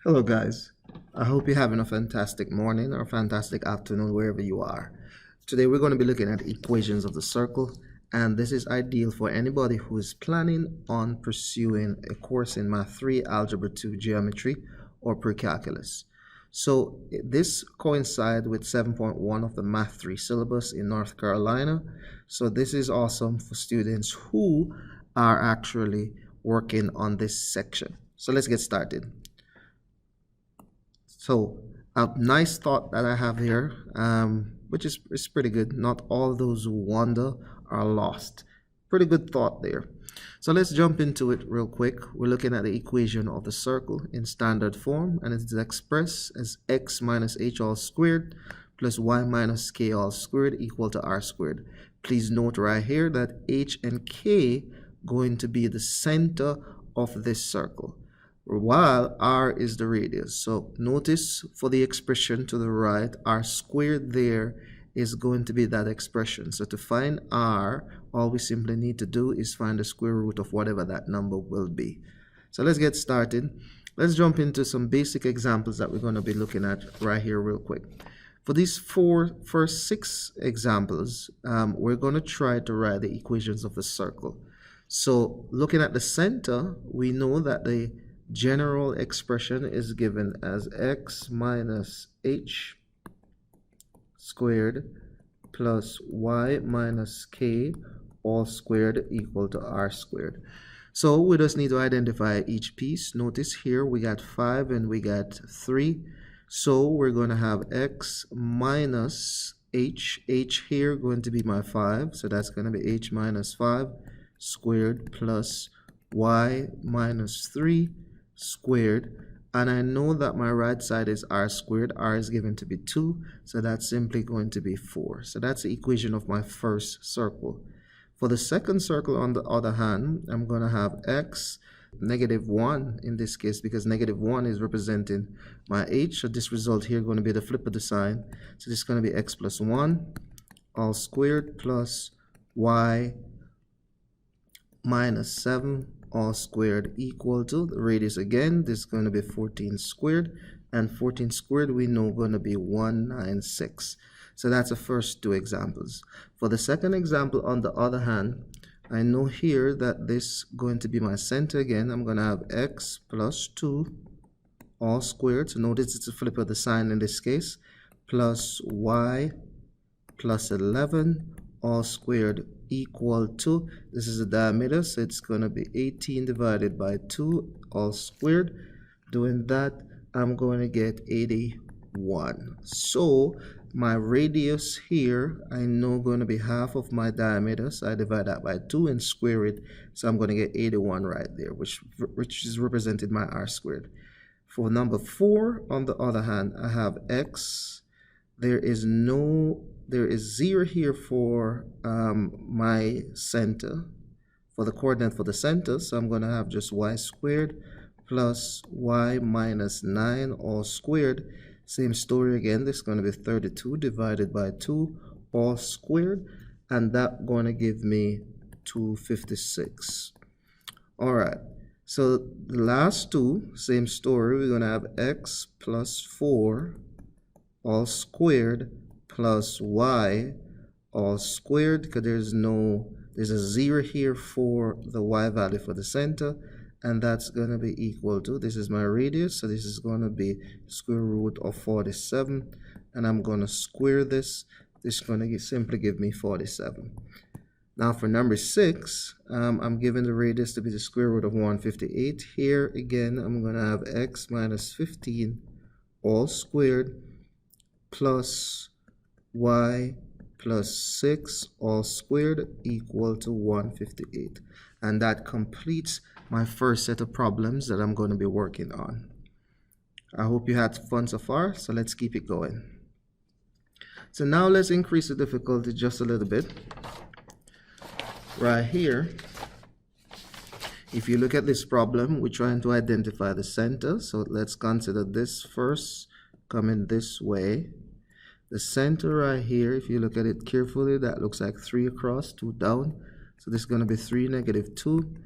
Hello, guys. I hope you're having a fantastic morning or fantastic afternoon wherever you are. Today, we're going to be looking at equations of the circle, and this is ideal for anybody who is planning on pursuing a course in Math 3, Algebra 2, Geometry, or Pre-Calculus. So, this coincides with 7.1 of the Math 3 syllabus in North Carolina. So, this is awesome for students who are actually working on this section. So, let's get started. So a nice thought that I have here, which is pretty good. Not all those who wander are lost. Pretty good thought there. So let's jump into it real quick. We're looking at the equation of the circle in standard form, and it's expressed as x minus h all squared plus y minus k all squared equal to r squared. Please note right here that h and k going to be the center of this circle, while r is the radius. So notice for the expression to the right, r squared there is going to be that expression. So to find r, all we simply need to do is find the square root of whatever that number will be. So let's get started. Let's jump into some basic examples that we're going to be looking at right here real quick. For these first six examples, we're going to try to write the equations of the circle. So looking at the center, we know that the general expression is given as x minus h squared plus y minus k all squared equal to r squared. So we just need to identify each piece. Notice here we got 5 and we got 3. So we're going to have x minus h here going to be my 5. So that's going to be h minus 5 squared plus y minus 3 squared, and I know that my right side is r squared. R is given to be 2, so that's simply going to be 4. So that's the equation of my first circle. For the second circle, on the other hand, I'm going to have x negative 1 in this case, because negative 1 is representing my h. So this result here is going to be the flip of the sign. So this is going to be x plus 1 all squared plus y minus 7 all squared equal to the radius again. This is going to be 14 squared, and 14 squared we know going to be 196. So that's the first two examples. For the second example, on the other hand, I know here that this is going to be my center again. I'm going to have x plus 2 all squared. So notice it's a flip of the sign in this case, plus y plus 11 all squared equal to, this is the diameter, so it's going to be 18 divided by 2 all squared. Doing that, I'm going to get 81. So my radius here, I know going to be half of my diameter, so I divide that by 2 and square it, so I'm going to get 81 right there, which is represented my r squared. For number 4, on the other hand, I have x. There is 0 here for my center, for the coordinate for the center, so I'm going to have just y squared plus y minus 9 all squared. Same story again, this is going to be 32 divided by 2 all squared, and that's going to give me 256. All right, so the last two, same story, we're going to have x plus 4 all squared plus y all squared, because there's a 0 here for the y value for the center, and that's going to be equal to, this is my radius, so this is going to be square root of 47, and I'm going to square this. This is going to simply give me 47. Now for number 6, I'm given the radius to be the square root of 158. Here again, I'm going to have x minus 15 all squared plus y plus 6 all squared equal to 158. And that completes my first set of problems that I'm going to be working on. I hope you had fun so far, so let's keep it going. So now let's increase the difficulty just a little bit. Right here, if you look at this problem, we're trying to identify the center. So let's consider this first, coming this way. The center right here, if you look at it carefully, that looks like 3 across, 2 down. So this is going to be 3, negative 2.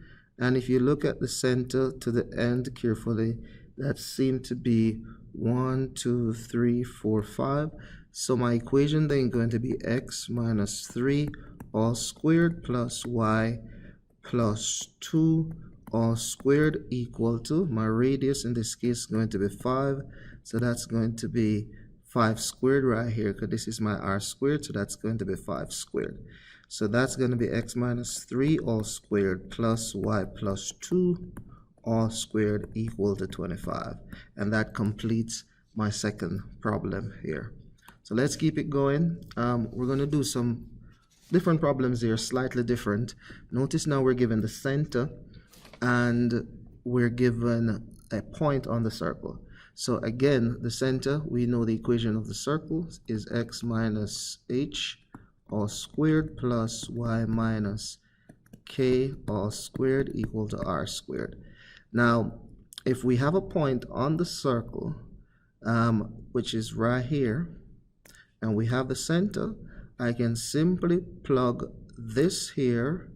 And if you look at the center to the end carefully, that seemed to be 1, 2, 3, 4, 5. So my equation then going to be x minus 3 all squared plus y plus 2 all squared equal to, my radius in this case is going to be 5. So that's going to be 5 squared right here, because this is my r squared, so that's going to be 5 squared. So that's going to be x minus 3 all squared plus y plus 2 all squared equal to 25. And that completes my second problem here. So let's keep it going. We're going to do some different problems here, slightly different. Notice now we're given the center and we're given a point on the circle. So again, the center, we know the equation of the circle is x minus h all squared plus y minus k all squared equal to r squared. Now, if we have a point on the circle, which is right here, and we have the center, I can simply plug this here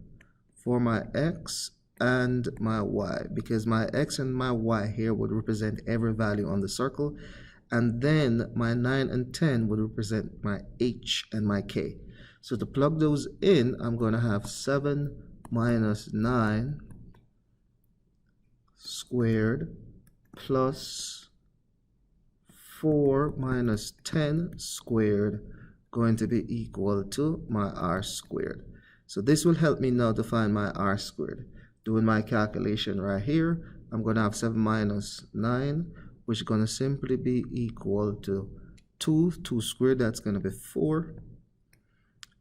for my x and my y, because my x and my y here would represent every value on the circle, and then my 9 and 10 would represent my h and my k. So to plug those in, I'm going to have 7 minus 9 squared plus 4 minus 10 squared going to be equal to my r squared. So this will help me now to find my r squared. Doing my calculation right here, I'm going to have 7 minus 9, which is going to simply be equal to 2 squared, that's going to be 4.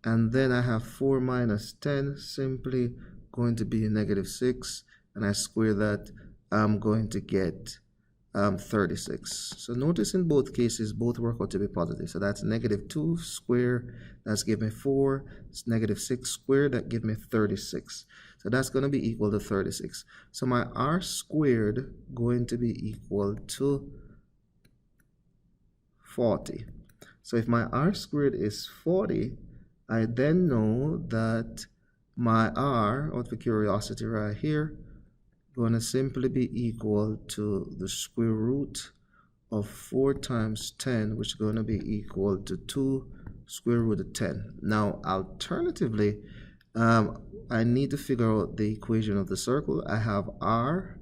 And then I have 4 minus 10, simply going to be negative 6. And I square that, I'm going to get 36. So notice in both cases, both work out to be positive. So that's negative 2 squared, that's give me 4. It's negative 6 squared, that give me 36. So that's going to be equal to 36. So my r squared going to be equal to 40. So if my r squared is 40, I then know that my r, out of curiosity right here, going to simply be equal to the square root of 4 times 10, which is going to be equal to 2 square root of 10. Now, alternatively, I need to figure out the equation of the circle. I have r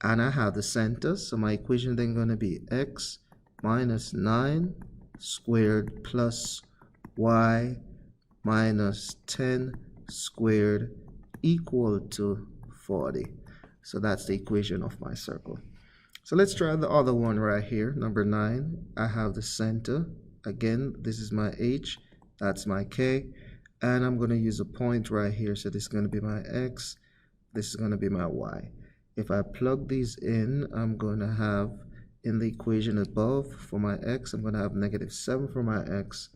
and I have the center, so my equation then going to be x minus 9 squared plus y minus 10 squared equal to 40. So that's the equation of my circle. So let's try the other one right here, number 9. I have the center. Again, this is my h, that's my k, and I'm going to use a point right here. So this is going to be my x, this is going to be my y. If I plug these in, I'm going to have in the equation above for my x, I'm going to have negative 7 for my x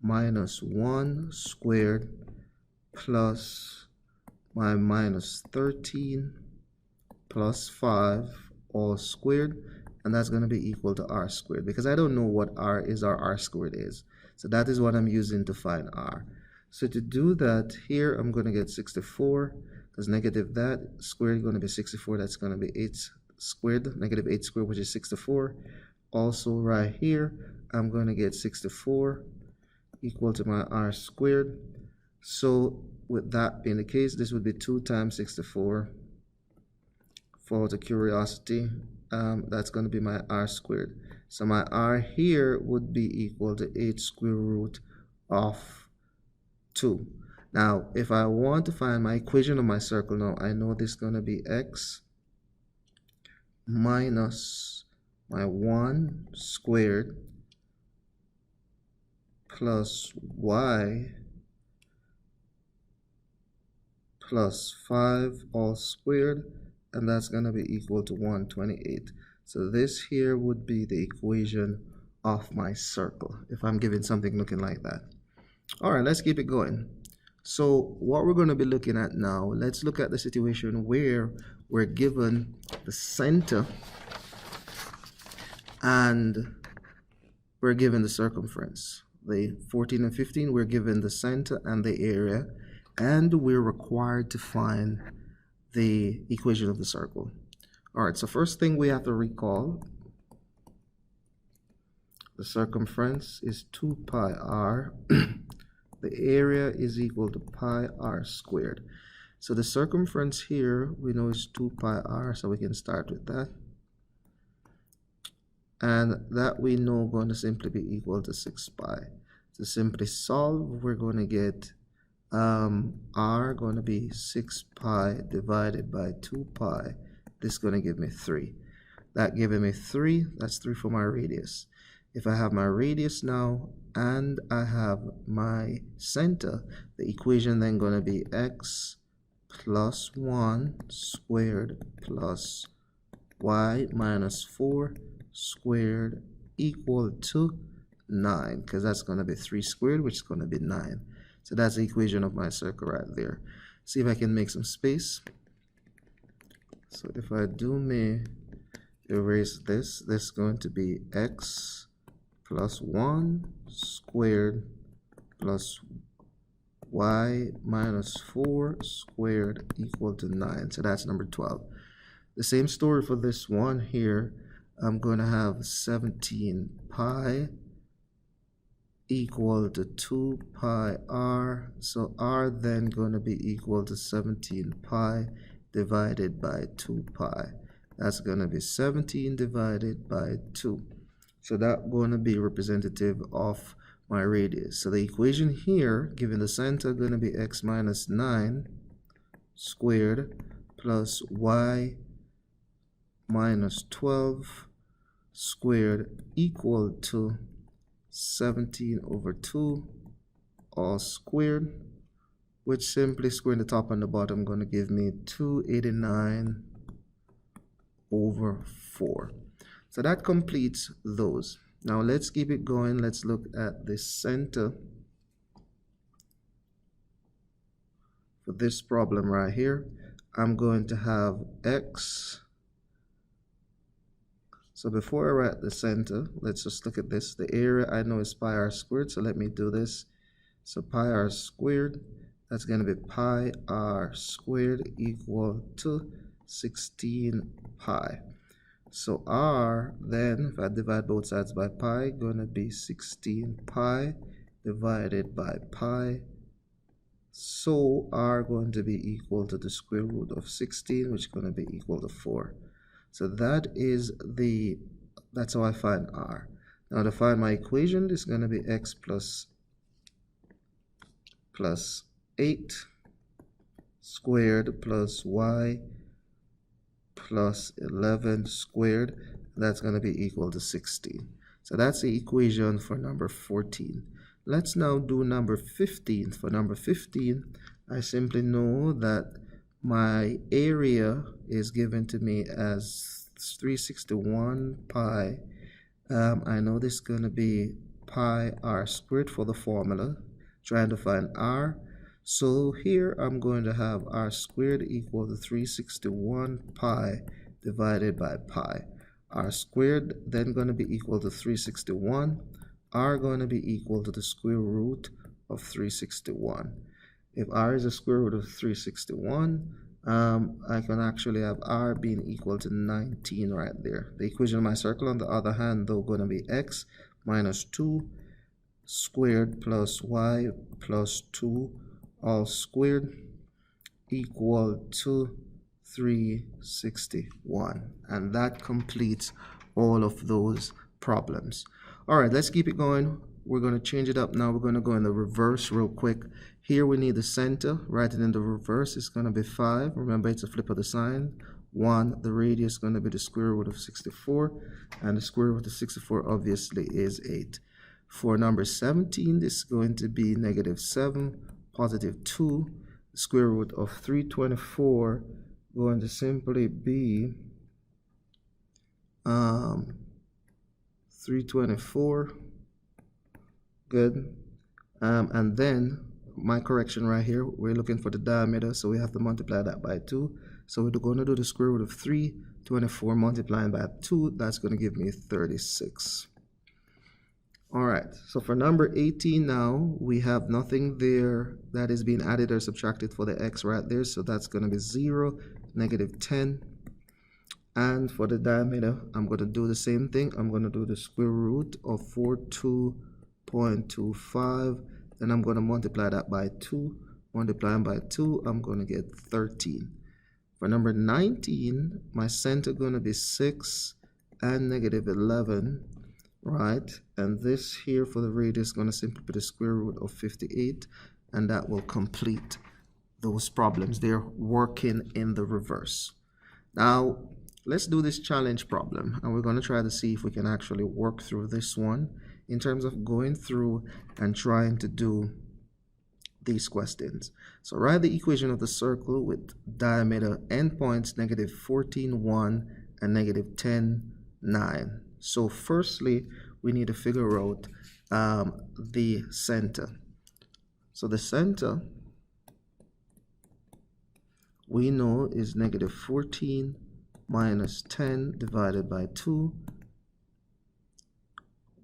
minus 1 squared plus my minus 13 plus 5 all squared, and that's going to be equal to r squared, because I don't know what r is or r squared is. So that is what I'm using to find r. So to do that, here I'm going to get 64, because negative that squared is going to be 64, that's going to be 8 squared, negative 8 squared, which is 64. Also right here, I'm going to get 64 equal to my r squared. So with that being the case, this would be 2 times 64. For the curiosity, that's going to be my r squared. So my r here would be equal to 8 square root of 2. Now, if I want to find my equation of my circle, now I know this is going to be x minus my 1 squared plus y plus 5 all squared, and that's going to be equal to 128. So this here would be the equation of my circle, if I'm given something looking like that. All right, let's keep it going. So what we're going to be looking at now, let's look at the situation where we're given the center and we're given the circumference. The 14 and 15, we're given the center and the area, and we're required to find the equation of the circle. All right, so first thing we have to recall, the circumference is 2 pi r. The area is equal to pi r squared. So the circumference here we know is 2 pi r, so we can start with that. And that we know going to simply be equal to 6 pi. To simply solve, we're going to get r going to be 6 pi divided by 2 pi. This is going to give me 3. That giving me 3, that's 3 for my radius. If I have my radius now and I have my center, the equation then going to be x plus 1 squared plus y minus 4 squared equal to 9, because that's going to be 3 squared, which is going to be 9. So that's the equation of my circle right there. See if I can make some space. So if I do may erase this, this is going to be x plus 1 squared plus y minus 4 squared equal to 9. So that's number 12. The same story for this one here. I'm going to have 17 pi equal to 2 pi r. So r then going to be equal to 17 pi divided by 2 pi. That's going to be 17 divided by 2. So that's going to be representative of my radius. So the equation here, given the center, going to be x minus 9 squared plus y minus 12 squared equal to 17 over 2 all squared, which simply squaring the top and the bottom going to give me 289 over 4. So that completes those. Now let's keep it going. Let's look at the center for this problem right here. I'm going to have x. So before I write the center, let's just look at this. The area I know is pi r squared, so let me do this. So pi r squared, that's going to be pi r squared equal to 16 pi. So r then, if I divide both sides by pi, going to be 16 pi divided by pi. So r going to be equal to the square root of 16, which is going to be equal to 4. So that's how I find r. Now to find my equation, this is going to be x plus 8 squared plus y plus 11 squared. That's going to be equal to 16. So that's the equation for number 14. Let's now do number 15. For number 15, I simply know that my area is given to me as 361 pi. I know this is going to be pi r squared for the formula, trying to find r. So here I'm going to have r squared equal to 361 pi divided by pi. R squared then going to be equal to 361. R going to be equal to the square root of 361. If r is the square root of 361, I can actually have r being equal to 19 right there. The equation of my circle, on the other hand, though, going to be x minus 2 squared plus y plus 2 all squared equal to 361. And that completes all of those problems. All right, let's keep it going. We're going to change it up now. We're going to go in the reverse real quick. Here we need the center. Write it in the reverse. It's going to be 5. Remember, it's a flip of the sign. 1, the radius is going to be the square root of 64. And the square root of 64 obviously is 8. For number 17, this is going to be negative 7, positive 2. The square root of 324 going to simply be 324. Good. And then my correction right here, we're looking for the diameter, so we have to multiply that by 2. So we're going to do the square root of 324 multiplying by 2. That's going to give me 36. All right, so for number 18 now, we have nothing there that is being added or subtracted for the x right there. So that's going to be 0, negative 10. And for the diameter, I'm going to do the same thing. I'm going to do the square root of 42.25. Then I'm going to multiply that by 2. Multiplying by 2, I'm going to get 13. For number 19, my center going to be 6 and negative 11, right? And this here for the radius is going to simply be the square root of 58, and that will complete those problems. They're working in the reverse. Now, let's do this challenge problem, and we're going to try to see if we can actually work through this one in terms of going through and trying to do these questions. So write the equation of the circle with diameter endpoints negative 14, 1 and negative 10, 9. So firstly, we need to figure out the center. So the center we know is negative 14 minus 10 divided by 2,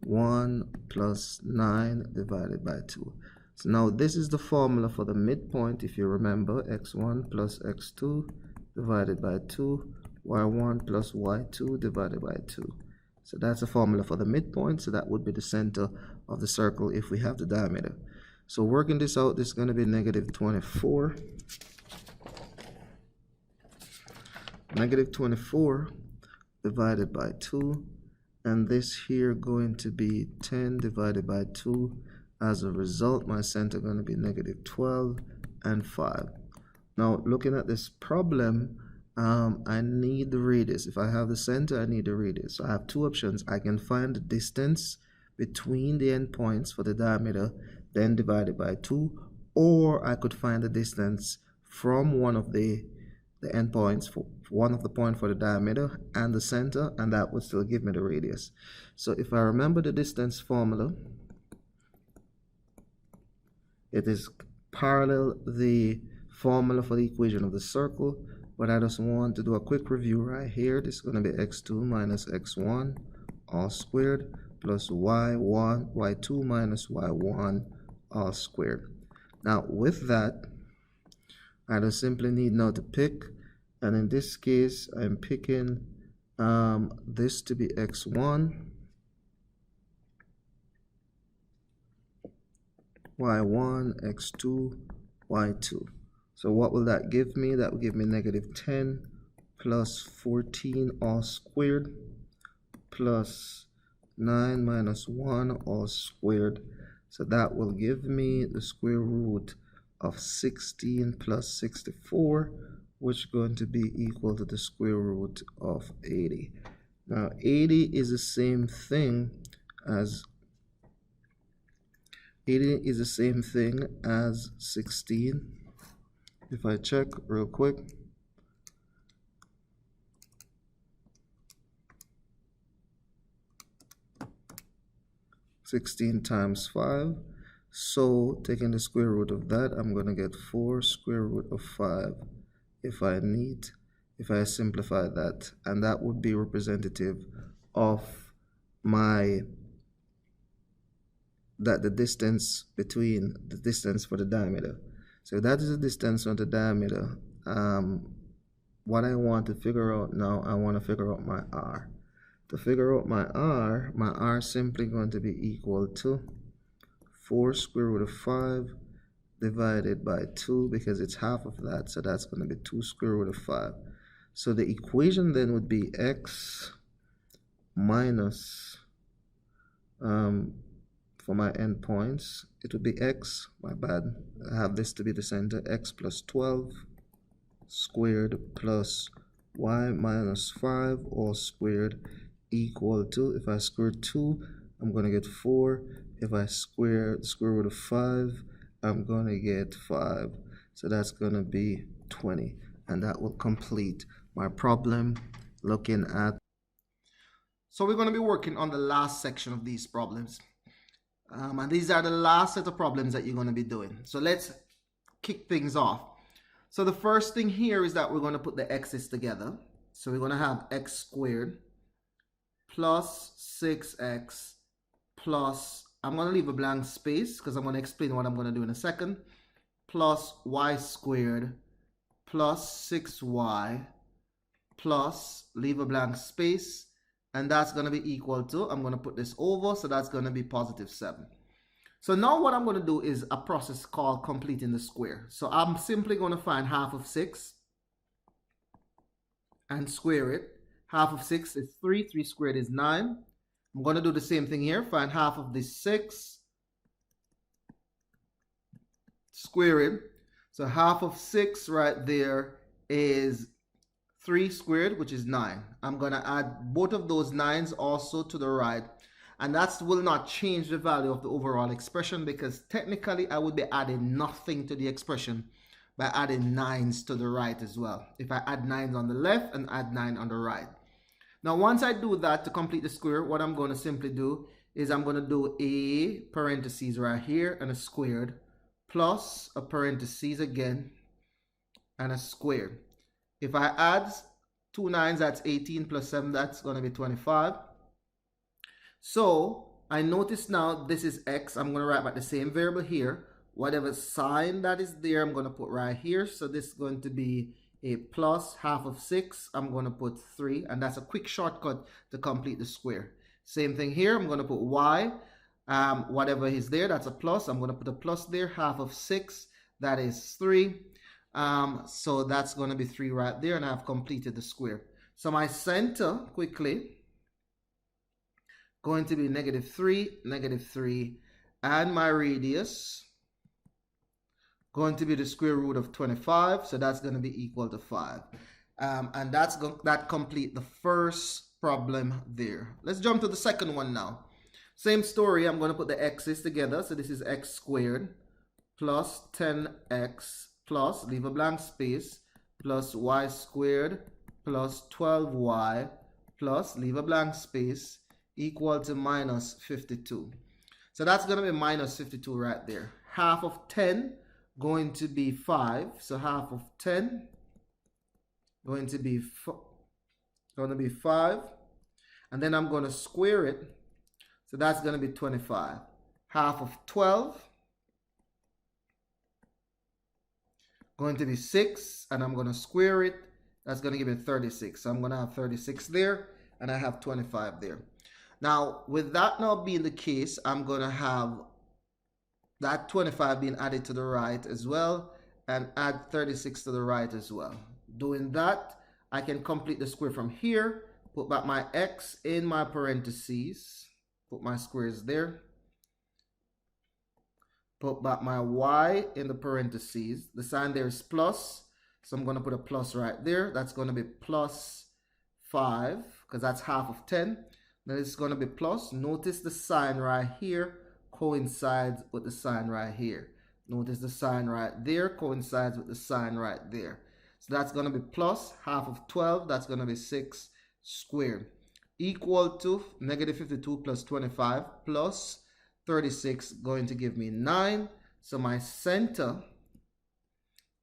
1 plus 9 divided by 2. So now this is the formula for the midpoint, if you remember, x1 plus x2 divided by 2, y1 plus y2 divided by 2. So that's the formula for the midpoint, so that would be the center of the circle if we have the diameter. So working this out, this is going to be negative 24. Negative 24 divided by 2, and this here going to be 10 divided by 2. As a result, my center going to be negative 12 and 5. Now, looking at this problem, I need the radius. If I have the center, I need the radius. So I have two options. I can find the distance between the endpoints for the diameter, then divided by 2, or I could find the distance from one of the endpoints for one of the point for the diameter and the center, and that would still give me the radius. So if I remember the distance formula, it is parallel the formula for the equation of the circle, but I just want to do a quick review right here. This is going to be x2 minus x1 all squared plus y2 minus y1 all squared. Now with that, I just simply need now to pick, and in this case I'm picking this to be x1, y1, x2, y2. So what will that give me? That will give me negative 10 plus 14 all squared plus 9 minus 1 all squared. So that will give me the square root of 16 plus 64, which is going to be equal to the square root of 80. Now 80 is the same thing as 16. If I check real quick, (16) times 5. So taking the square root of that, I'm going to get 4 square root of 5 if I simplify that, and that would be representative of the distance between the distance for the diameter. So that is the distance on the diameter. What I want to figure out now, I want to figure out my r. To figure out my r is simply going to be equal to 4 square root of 5 divided by 2, because it's half of that, so that's going to be 2 square root of 5. So the equation then would be x minus, for my endpoints, it would be x, my bad, I have this to be the center, x plus 12 squared plus y minus 5 all squared equal to, if I square 2, I'm going to get 4. If I square the square root of 5, I'm going to get 5. So that's going to be 20. And that will complete my problem looking at. So we're going to be working on the last section of these problems. And these are the last set of problems that you're going to be doing. So let's kick things off. So the first thing here is that we're going to put the x's together. So we're going to have x squared plus 6x plus, I'm going to leave a blank space because I'm going to explain what I'm going to do in a second, plus y squared plus 6y plus, leave a blank space, and that's going to be equal to, I'm going to put this over, so that's going to be positive 7. So now what I'm going to do is a process called completing the square. So I'm simply going to find half of 6 and square it. Half of 6 is 3, 3 squared is 9. I'm going to do the same thing here, find half of this 6, square it. So half of 6 right there is 3 squared, which is 9. I'm going to add both of those 9s also to the right. And that will not change the value of the overall expression, because technically I would be adding nothing to the expression by adding 9s to the right as well. If I add 9s on the left and add 9 on the right. Now once I do that to complete the square, what I'm going to simply do is I'm going to do a parentheses right here and a squared plus a parentheses again and a squared. If I add 2 9s, that's 18 plus 7, that's going to be 25. So I notice now this is x. I'm going to write back the same variable here. Whatever sign that is there, I'm going to put right here. So this is going to be a plus half of 6. I'm going to put 3, and that's a quick shortcut to complete the square. Same thing here. I'm going to put y. Whatever is there, that's a plus. I'm going to put a plus there. Half of 6, that is 3. So that's going to be 3 right there, and I've completed the square. So my center, quickly, going to be -3, and my radius going to be the square root of 25, so that's going to be equal to 5. And that complete the first problem there. Let's jump to the second one now. Same story, I'm going to put the x's together. So this is x squared plus 10x plus, leave a blank space, plus y squared plus 12y plus, leave a blank space, equal to minus 52. So that's going to be minus 52 right there. Half of 10 going to be 5. So half of 10 going to be 5. And then I'm going to square it. So that's going to be 25. Half of 12 going to be 6. And I'm going to square it. That's going to give me 36. So I'm going to have 36 there. And I have 25 there. Now, with that now being the case, I'm going to have that 25 being added to the right as well, and add 36 to the right as well. Doing that, I can complete the square from here, put back my x in my parentheses, put my squares there, put back my y in the parentheses. The sign there is plus, so I'm going to put a plus right there. That's going to be plus 5, because that's half of 10. Then it's going to be plus. Notice the sign right here coincides with the sign right here. Notice the sign right there coincides with the sign right there. So that's going to be plus half of 12. That's going to be 6 squared. Equal to -52 plus 25 plus 36, going to give me 9. So my center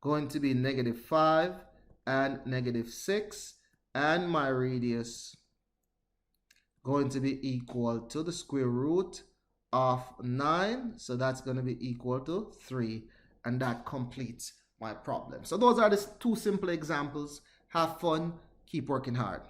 going to be -5 and -6. And my radius going to be equal to the square root of 9. So that's going to be equal to 3. And that completes my problem. So those are the 2 simple examples. Have fun. Keep working hard.